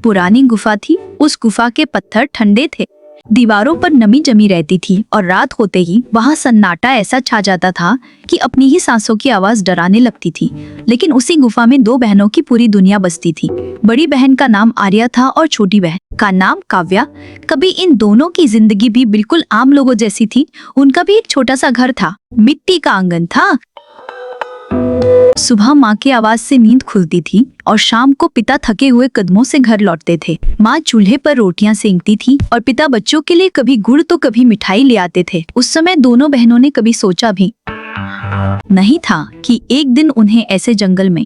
पुरानी गुफा थी। उस गुफा के पत्थर ठंडे थे, दीवारों पर नमी जमी रहती थी और रात होते ही वहां सन्नाटा ऐसा छा जाता था कि अपनी ही सांसों की आवाज डराने लगती थी। लेकिन उसी गुफा में दो बहनों की पूरी दुनिया बसती थी। बड़ी बहन का नाम आर्या था और छोटी बहन का नाम काव्या। कभी इन दोनों की जिंदगी भी बिल्कुल आम लोगों जैसी थी। उनका भी एक छोटा सा घर था, मिट्टी का आंगन था। सुबह माँ की आवाज से नींद खुलती थी और शाम को पिता थके हुए कदमों से घर लौटते थे। माँ चूल्हे पर रोटियां सेंकती थी और पिता बच्चों के लिए कभी गुड़ तो कभी मिठाई ले आते थे। उस समय दोनों बहनों ने कभी सोचा भी नहीं था कि एक दिन उन्हें ऐसे जंगल में,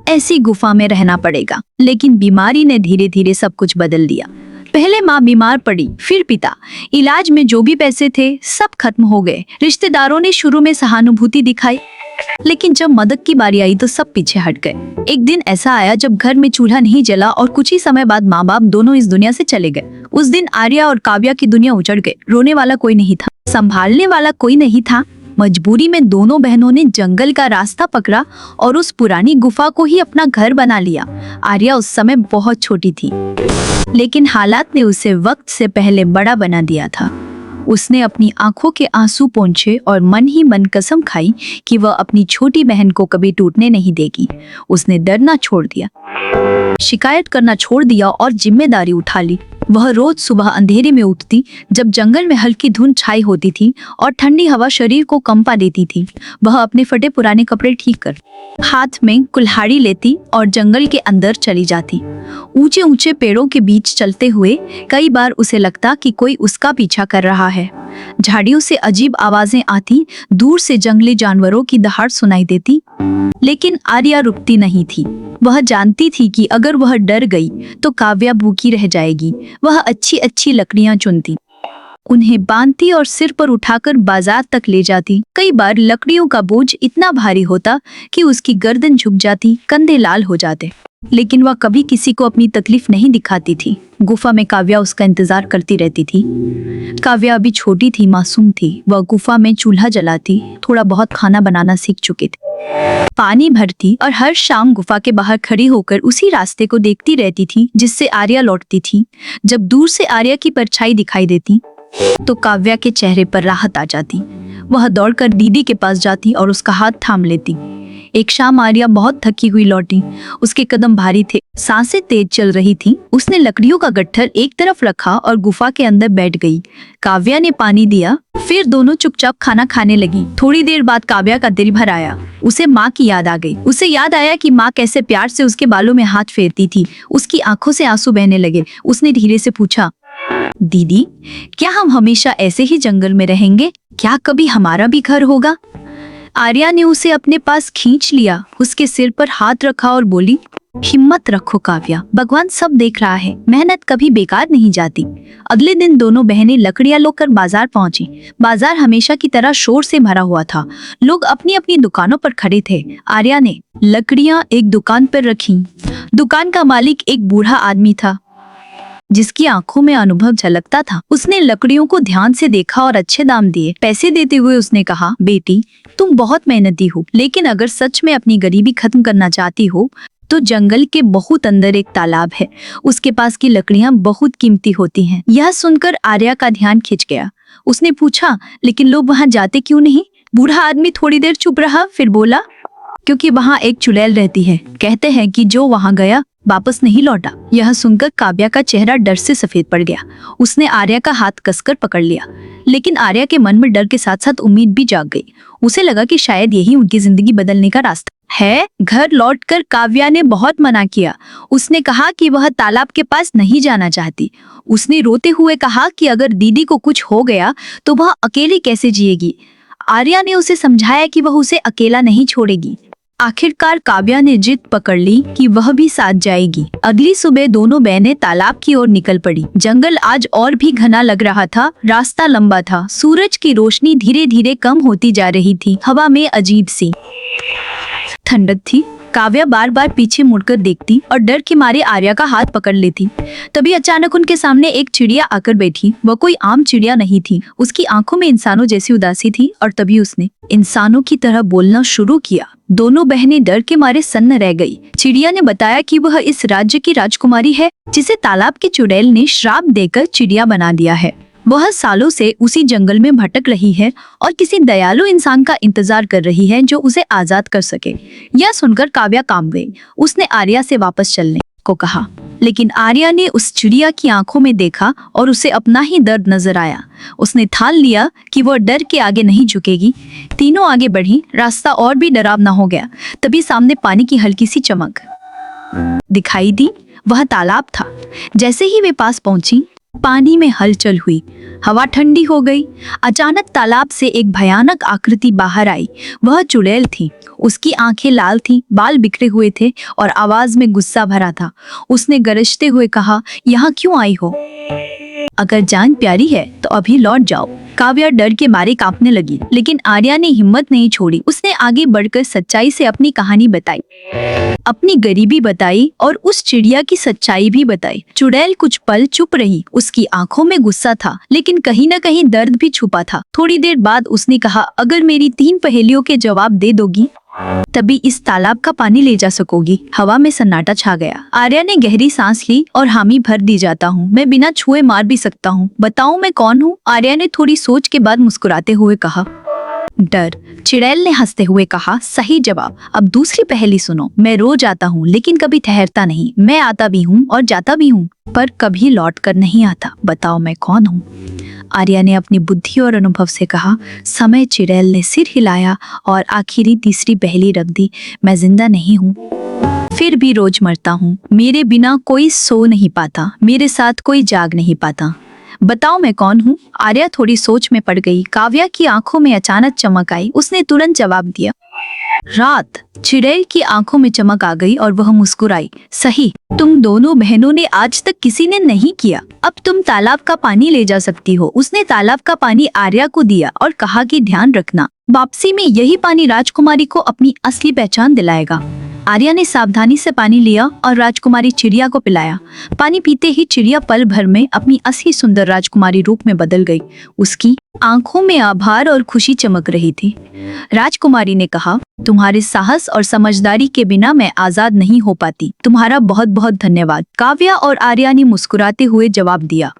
ऐसी गुफा में रहना पड़ेगा। लेकिन बीमारी ने धीरे धीरे सब कुछ बदल दिया। पहले माँ बीमार पड़ी, फिर पिता। इलाज में जो भी पैसे थे सब खत्म हो गए। रिश्तेदारों ने शुरू में सहानुभूति दिखाई, लेकिन जब मदद की बारी आई तो सब पीछे हट गए। एक दिन ऐसा आया जब घर में चूल्हा नहीं जला और कुछ ही समय बाद माँ बाप दोनों इस दुनिया से चले गए। उस दिन आर्या और काव्या की दुनिया उजड़ गई। रोने वाला कोई नहीं था, संभालने वाला कोई नहीं था। मजबूरी में दोनों बहनों ने जंगल का रास्ता पकड़ा और उस पुरानी गुफा को ही अपना घर बना लिया। आर्या उस समय बहुत छोटी थी, लेकिन हालात ने उसे वक्त से पहले बड़ा बना दिया था। उसने अपनी आंखों के आंसू पोंछे और मन ही मन कसम खाई कि वह अपनी छोटी बहन को कभी टूटने नहीं देगी। उसने डरना छोड़ दिया, शिकायत करना छोड़ दिया और जिम्मेदारी उठा ली। वह रोज सुबह अंधेरे में उठती, जब जंगल में हल्की धुंध छाई होती थी और ठंडी हवा शरीर को कंपा देती थी। वह अपने फटे पुराने कपड़े ठीक कर हाथ में कुल्हाड़ी लेती और जंगल के अंदर चली जाती। ऊंचे ऊंचे पेड़ों के बीच चलते हुए कई बार उसे लगता कि कोई उसका पीछा कर रहा है। झाड़ियों से अजीब आवाजें आती, दूर से जंगली जानवरों की दहाड़ सुनाई देती, लेकिन आर्या रुकती नहीं थी। वह जानती थी कि अगर वह डर गई तो काव्या भूखी रह जाएगी। वह अच्छी अच्छी लकड़ियां चुनती, उन्हें बांधती और सिर पर उठाकर बाजार तक ले जाती। कई बार लकड़ियों का बोझ इतना भारी होता कि उसकी गर्दन झुक जाती, कंधे लाल हो जाते, लेकिन वह कभी किसी को अपनी तकलीफ नहीं दिखाती थी। गुफा में काव्या उसका इंतजार करती रहती थी। काव्या अभी छोटी थी, मासूम थी। वह गुफा में चूल्हा जलाती, थोड़ा बहुत खाना बनाना सीख चुकी थी, पानी भरती और हर शाम गुफा के बाहर खड़ी होकर उसी रास्ते को देखती रहती थी जिससे आर्या लौटती थी। जब दूर से आर्या की परछाई दिखाई देती तो काव्या के चेहरे पर राहत आ जाती। वह दौड़कर दीदी के पास जाती और उसका हाथ थाम लेती। एक शाम आर्या बहुत थकी हुई लौटी। उसके कदम भारी थे, सांसें तेज चल रही थी। उसने लकड़ियों का गट्ठर एक तरफ रखा और गुफा के अंदर बैठ गई। काव्या ने पानी दिया, फिर दोनों चुपचाप खाना खाने लगी। थोड़ी देर बाद काव्या का दिल भर आया। उसे माँ की याद आ गई। उसे याद आया कि माँ कैसे प्यार से उसके बालों में हाथ फेरती थी। उसकी आंखों से आंसू बहने लगे। उसने धीरे से पूछा, दीदी, क्या हम हमेशा ऐसे ही जंगल में रहेंगे? क्या कभी हमारा भी घर होगा? आर्या ने उसे अपने पास खींच लिया, उसके सिर पर हाथ रखा और बोली, हिम्मत रखो काव्या, भगवान सब देख रहा है। मेहनत कभी बेकार नहीं जाती। अगले दिन दोनों बहनें लकड़ियां लेकर बाजार पहुंची। बाजार हमेशा की तरह शोर से भरा हुआ था। लोग अपनी अपनी दुकानों पर खड़े थे। आर्या ने लकड़ियां एक दुकान पर रखी। दुकान का मालिक एक बूढ़ा आदमी था जिसकी आंखों में अनुभव झलकता था। उसने लकड़ियों को ध्यान से देखा और अच्छे दाम दिए। पैसे देते हुए उसने कहा, बेटी, तुम बहुत मेहनती हो, लेकिन अगर सच में अपनी गरीबी खत्म करना चाहती हो तो जंगल के बहुत अंदर एक तालाब है। उसके पास की लकड़ियां बहुत कीमती होती हैं। यह सुनकर आर्या का ध्यान खिंच गया। उसने पूछा, लेकिन लोग वहां जाते क्यों नहीं? बूढ़ा आदमी थोड़ी देर चुप रहा, फिर बोला, क्योंकि वहां एक चुड़ैल रहती है। कहते हैं कि जो वहां गया वापस नहीं लौटा। यह सुनकर काव्या का चेहरा डर से सफेद पड़ गया। उसने आर्या का हाथ कसकर पकड़ लिया, लेकिन आर्या के मन में डर के साथ साथ उम्मीद भी जाग गई। उसे लगा कि शायद यही उनकी जिंदगी बदलने का रास्ता है। घर लौटकर काव्या ने बहुत मना किया। उसने कहा कि वह तालाब के पास नहीं जाना चाहती। उसने रोते हुए कहा कि अगर दीदी को कुछ हो गया तो वह अकेली कैसे जिएगी। आर्या ने उसे समझाया कि वह उसे अकेला नहीं छोड़ेगी। आखिरकार काव्या ने जिद पकड़ ली कि वह भी साथ जाएगी। अगली सुबह दोनों बहनें तालाब की ओर निकल पड़ी। जंगल आज और भी घना लग रहा था। रास्ता लंबा था। सूरज की रोशनी धीरे धीरे कम होती जा रही थी। हवा में अजीब सी ठंडक थी। काव्या बार बार पीछे मुड़कर देखती और डर के मारे आर्या का हाथ पकड़ लेती। तभी अचानक उनके सामने एक चिड़िया आकर बैठी। वह कोई आम चिड़िया नहीं थी, उसकी आंखों में इंसानों जैसी उदासी थी और तभी उसने इंसानों की तरह बोलना शुरू किया। दोनों बहनें डर के मारे सन्न रह गई। चिड़िया ने बताया कि वह इस राज्य की राजकुमारी है जिसे तालाब की चुड़ैल ने श्राप देकर चिड़िया बना दिया है। वह सालों से उसी जंगल में भटक रही है और किसी दयालु इंसान का इंतजार कर रही है जो उसे आजाद कर सके। यह सुनकर काव्या कांप गई। उसने आर्या से वापस चलने को कहा, लेकिन आर्या ने उस चिड़िया की आंखों में देखा और उसे अपना ही दर्द नजर आया। उसने ठान लिया कि वह डर के आगे नहीं झुकेगी। तीनों आगे बढ़ी। रास्ता और भी डरावना हो गया। तभी सामने पानी की हल्की सी चमक दिखाई दी। वह तालाब था। जैसे ही वे पास पहुंची, पानी में हलचल हुई। हवा ठंडी हो गई। अचानक तालाब से एक भयानक आकृति बाहर आई। वह चुड़ैल थी। उसकी आंखें लाल थीं, बाल बिखरे हुए थे और आवाज में गुस्सा भरा था। उसने गरजते हुए कहा, यहाँ क्यों आई हो? अगर जान प्यारी है तो अभी लौट जाओ। काव्या डर के मारे कांपने लगी, लेकिन आर्या ने हिम्मत नहीं छोड़ी। उसने आगे बढ़कर सच्चाई से अपनी कहानी बताई, अपनी गरीबी बताई और उस चिड़िया की सच्चाई भी बताई। चुड़ैल कुछ पल चुप रही। उसकी आंखों में गुस्सा था, लेकिन कहीं न कहीं दर्द भी छुपा था। थोड़ी देर बाद उसने कहा, अगर मेरी 3 पहेलियों के जवाब दे दोगी तभी इस तालाब का पानी ले जा सकोगी। हवा में सन्नाटा छा गया। आर्या ने गहरी सांस ली और हामी भर दी, जाता हूँ। मैं बिना छुए मार भी सकता हूँ। बताऊँ मैं कौन हूँ? आर्या ने थोड़ी सोच के बाद मुस्कुराते हुए कहा, डर। चिड़ैल ने हंसते हुए कहा, सही जवाब। अब दूसरी पहेली सुनो। मैं रोज आता हूँ लेकिन कभी ठहरता नहीं। मैं आता भी हूँ और जाता भी हूँ पर कभी लौट कर नहीं आता। बताओ मैं कौन हूँ? आर्या ने अपनी बुद्धि और अनुभव से कहा, समय। चिड़ैल ने सिर हिलाया और आखिरी तीसरी पहेली रख दी, मैं जिंदा नहीं हूँ, फिर भी रोज मरता हूँ। मेरे बिना कोई सो नहीं पाता, मेरे साथ कोई जाग नहीं पाता। बताओ मैं कौन हूँ? आर्या थोड़ी सोच में पड़ गई। काव्या की आंखों में अचानक चमक आई। उसने तुरंत जवाब दिया, रात। चिड़ैल की आंखों में चमक आ गई और वह मुस्कुराई, सही। तुम दोनों बहनों ने आज तक किसी ने नहीं किया। अब तुम तालाब का पानी ले जा सकती हो। उसने तालाब का पानी आर्या को दिया और कहा कि ध्यान रखना, वापसी में यही पानी राजकुमारी को अपनी असली पहचान दिलाएगा। आर्या ने सावधानी से पानी लिया और राजकुमारी चिड़िया को पिलाया। पानी पीते ही चिड़िया पल भर में अपनी असली सुंदर राजकुमारी रूप में बदल गई। उसकी आंखों में आभार और खुशी चमक रही थी। राजकुमारी ने कहा, तुम्हारे साहस और समझदारी के बिना मैं आजाद नहीं हो पाती। तुम्हारा बहुत बहुत धन्यवाद। काव्या और आर्या ने मुस्कुराते हुए जवाब दिया,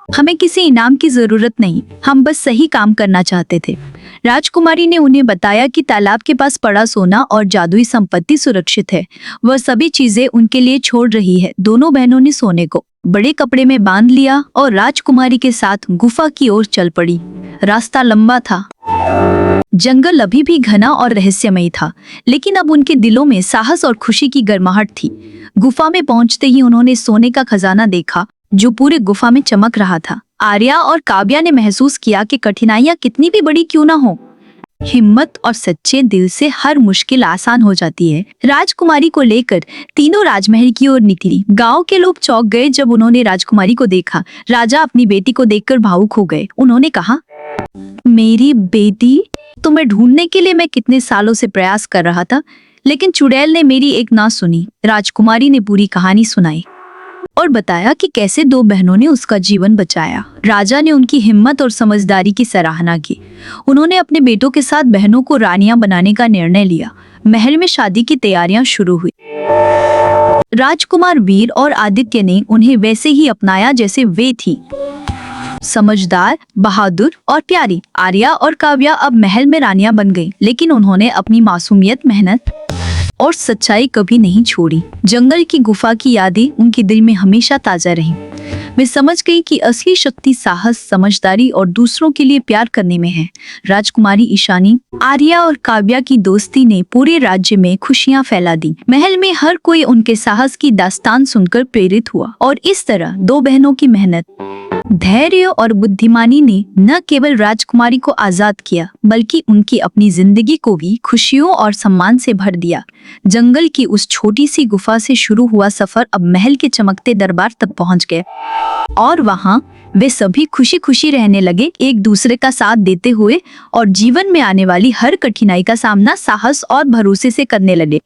हमें किसी इनाम की जरूरत नहीं, हम बस सही काम करना चाहते थे। राजकुमारी ने उन्हें बताया कि तालाब के पास पड़ा सोना और जादुई संपत्ति सुरक्षित है। वह सभी चीजें उनके लिए छोड़ रही है। दोनों बहनों ने सोने को बड़े कपड़े में बांध लिया और राजकुमारी के साथ गुफा की ओर चल पड़ी। रास्ता लंबा था। जंगल अभी भी घना और रहस्यमयी था, लेकिन अब उनके दिलों में साहस और खुशी की गर्माहट थी। गुफा में पहुंचते ही उन्होंने सोने का खजाना देखा जो पूरे गुफा में चमक रहा था। आर्या और काव्या ने महसूस किया कि कठिनाइयां कितनी भी बड़ी क्यों ना हो, हिम्मत और सच्चे दिल से हर मुश्किल आसान हो जाती है। राजकुमारी को लेकर तीनों राजमहल की ओर निकली। गांव के लोग चौंक गए जब उन्होंने राजकुमारी को देखा। राजा अपनी बेटी को देखकर भावुक हो गए। उन्होंने कहा, मेरी बेटी? तुम्हें ढूंढने के लिए मैं कितने सालों से प्रयास कर रहा था, लेकिन चुड़ैल ने मेरी एक ना सुनी। राजकुमारी ने पूरी कहानी सुनाई और बताया कि कैसे 2 बहनों ने उसका जीवन बचाया। राजा ने उनकी हिम्मत और समझदारी की सराहना की। उन्होंने अपने बेटों के साथ बहनों को रानियां बनाने का निर्णय लिया। महल में शादी की तैयारियां शुरू हुई। राजकुमार वीर और आदित्य ने उन्हें वैसे ही अपनाया जैसे वे थी, समझदार, बहादुर और प्यारी। आर्या और काव्या अब महल में रानियां बन गईं, लेकिन उन्होंने अपनी मासूमियत, मेहनत और सच्चाई कभी नहीं छोड़ी। जंगल की गुफा की यादें उनके दिल में हमेशा ताजा रहीं। वे समझ गई कि असली शक्ति साहस, समझदारी और दूसरों के लिए प्यार करने में है। राजकुमारी ईशानी, आर्या और काव्या की दोस्ती ने पूरे राज्य में खुशियां फैला दी। महल में हर कोई उनके साहस की दास्तान सुनकर प्रेरित हुआ और इस तरह 2 बहनों की मेहनत, धैर्य और बुद्धिमानी ने न केवल राजकुमारी को आजाद किया, बल्कि उनकी अपनी जिंदगी को भी खुशियों और सम्मान से भर दिया। जंगल की उस छोटी सी गुफा से शुरू हुआ सफर अब महल के चमकते दरबार तक पहुंच गए और वहां वे सभी खुशी खुशी रहने लगे, एक दूसरे का साथ देते हुए और जीवन में आने वाली हर कठिनाई का सामना साहस और भरोसे से करने लगे।